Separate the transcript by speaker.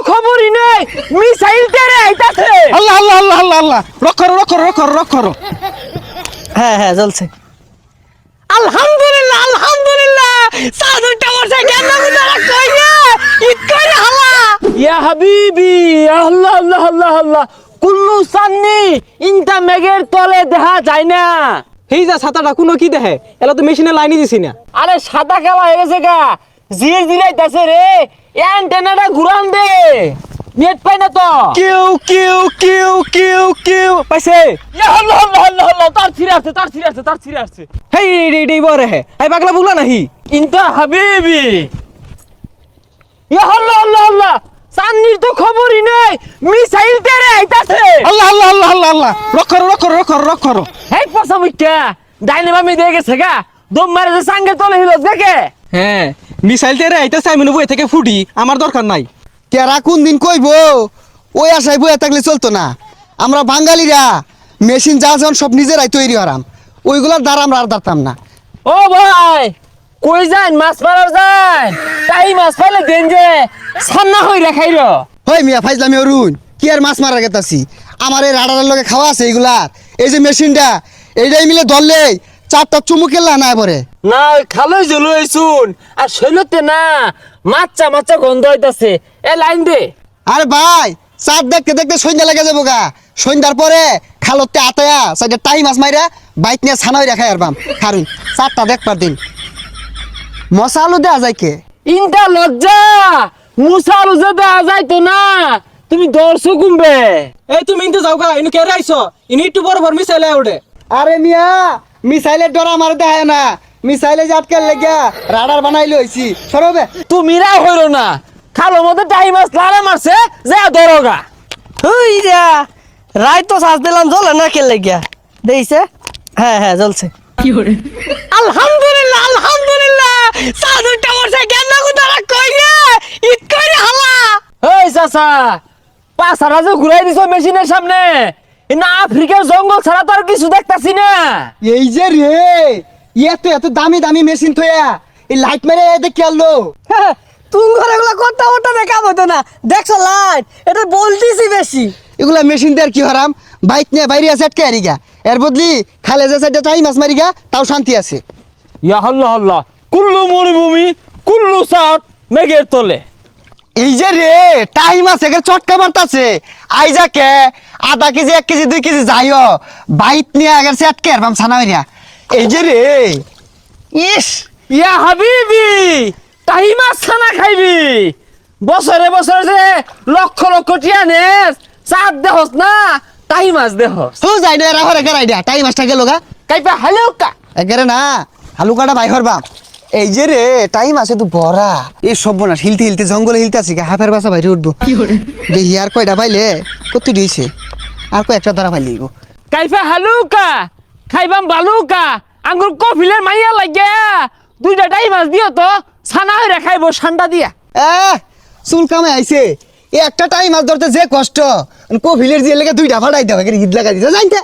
Speaker 1: খবরই নাই মিসাইল তেরে আইতাছে।
Speaker 2: আল্লাহ আল্লাহ আল্লাহ আল্লাহ আল্লাহ রক করো।
Speaker 3: হ্যাঁ চলছে।
Speaker 1: আলহামদুলিল্লাহ আলহামদুলিল্লাহ সাদর টাওয়ার সে কেন গুদারা কইয়া ইতকারে হালা ইয়া হাবিবি আল্লাহ আল্লাহ আল্লাহ আল্লাহ কুল্লু সান্নি ইনটা মেঘের তলে দেখা যায় না।
Speaker 2: এই যা ছাতাটা কোনো কি দেখে এলা তো মেশিনে লাইনই দিছি না।
Speaker 1: আরে সাদা কালা হয়ে গেছে গা জির দিলাইতাছে রে অ্যান্টেনাটা ঘুরান দে নেট পাই না তো।
Speaker 2: কিউ পাইছে।
Speaker 1: ইয়া আল্লাহ আল্লাহ আল্লাহ আল্লাহ তার ছিড়ে আসছে
Speaker 2: হেই রে বরে হে এই পাগলা বুগলা নাহি
Speaker 1: ইনটা হাবিবি ইয়া আল্লাহ আল্লাহ আল্লাহ সান্নির তো খবরই নাই মিসাইল তেরে আইতাছে।
Speaker 2: আল্লাহ আল্লাহ আল্লাহ আল্লাহ আল্লাহ রক করো।
Speaker 1: হেই পসা মুইটা ডাইনে বামে দিয়ে গেছে গা দম মারে যে সাঙ্গে তলে হিলো দেখে।
Speaker 2: হ্যাঁ মিসাইল তেরে আইতাছে আমি বই থেকে ফুটি আমার দরকার নাই।
Speaker 4: কেরা কোন দিন কইব ওই আশায় বইয়া থাকলে চলতো না। আমরা বাঙালিরা মেশিন যা যখন সব নিজেরাই তৈরি হরাম ওইগুলার দ্বারা আমরা আর দাঁড়তাম না।
Speaker 1: ও ভাই কই যান মাছ মারার যান তাই মাছ পাইলে দেন যে সান্না হই রাখাইর।
Speaker 4: হই মিয়া ফাইজলামি অরুণ কি আর মাছ মারা গেতাছি আমার এই রাডারের লগে খাওয়া আছে এইগুলার। এই যে মেশিনটা এইটাই মিলে ধরলেই 4টা চুমুকের লানা পরে
Speaker 1: না খালই জলু আইছুন আর শৈলতে না মাচ্চা গন্ধ হইতাছে এ লাইন দে।
Speaker 4: আরে ভাই চাঁদ দেখতে দেখতে সন্ধ্যা লেগে যাবো গা। সন্ধ্যার পরে খালতে আতায়া সাইডে টাই মাছ মাইরা বাইক নিয়ে ছানাই রাখাই আর বাম খারুন 4টা দেখবার দিন মশা আলু দেওয়া যায় কে
Speaker 1: ইনটা লজ্জা মুসালু যে দেয়া যাইতো না তুমি দর্শক কুমবে।
Speaker 2: এই তুমি ইনতে যাও গা ইনি কে রাইছো ইনি একটু বড় মিসাইল ওঠে।
Speaker 4: আরে মিয়া মিসাইলের ডর আমার দেখায় না মিসাইলে যে আটকে লেগা রাডার বানাইলে হইছি সরবে।
Speaker 1: তুমিরা হইরো না খালো মধ্যে টাইম মাছ লারে মারছে যা দরগা।
Speaker 3: ওই যা রাই তো শ্বাস দিলাম জ্বলে না কে লেগিয়া দেইছে। হ্যাঁ চলছে।
Speaker 1: আলহামদুলিল্লাহ আলহামদুলিল্লাহ সাদর টাওয়ার সে কেন গুদারা কইয়া ইতকারে হালা। এই চাচা পাছারা যে ঘুরাই দিছো মেশিনের সামনে না আফ্রিকার জঙ্গল ছাড়া তো আর কিছু দেখতাছি না।
Speaker 4: এই যে রে এত দামি দামি মেশিন থয়া এই লাইট মেরে দেখে আলো
Speaker 3: তুমি ঘরে এগুলো কথা ওটা কাম হতো না দেখছো লাইট এটা বলতেছি বেশি।
Speaker 4: এগুলা মেশিন দিয়ে আর কি হারাম বাইক নিয়ে বাইরে আছে আটকে আরিগা এর বদলি খালে যে সাইডে টাই মাছ মারিগা তাও শান্তি আছে।
Speaker 1: ইয়া আল্লাহ আল্লাহ কুল্লু মরুভূমি কুল্লু সাত মেঘের তলে।
Speaker 4: এই যে রে টাই মাছ একে চটকা মারতাছে আইজা কে আধা কেজি 1 কেজি 2 কেজি যাইও বাইক নিয়ে আগের সে আটকে আর বাম ছানা হইরা। এই যে রে ইস
Speaker 1: ইয়া হাবিবি তাই মাছ খানা খাইবি বছরে যে লক্ষ টিয়া নেস চাঁদ দেহস না তাই মাছ দেহস।
Speaker 4: হু যাই না এরা হরে গেরাই দিয়া টাই মাছটা গেল গা
Speaker 1: কাইপা হালুকা
Speaker 4: একেরে না হালুকাটা বাই হরবাম। এই যে রে টাইম আছে তো বড়া এই সব না হিলতে জঙ্গলে হিলতে আছে হাফের বাসা বাইরে উঠবো দেখি আর কয়টা পাইলে কত দিয়েছে আর কয়েকটা দ্বারা পাইলে
Speaker 1: কাইপা হালুকা খাইবাম বালুকা আঙ্গুর কফিলের মাইয়া লাগিয়া 2টা টাই মাছ দিও তো ছানা হইরা খাইবো ঠান্ডা দিয়া।
Speaker 4: চুল কামে আইছে একটা টাইম মাছ ধরতে যে কষ্ট কফিলের দিয়ে লেগে 2টা ফাটাই দেওয়া ঈদ লাগা দিতে জানতে।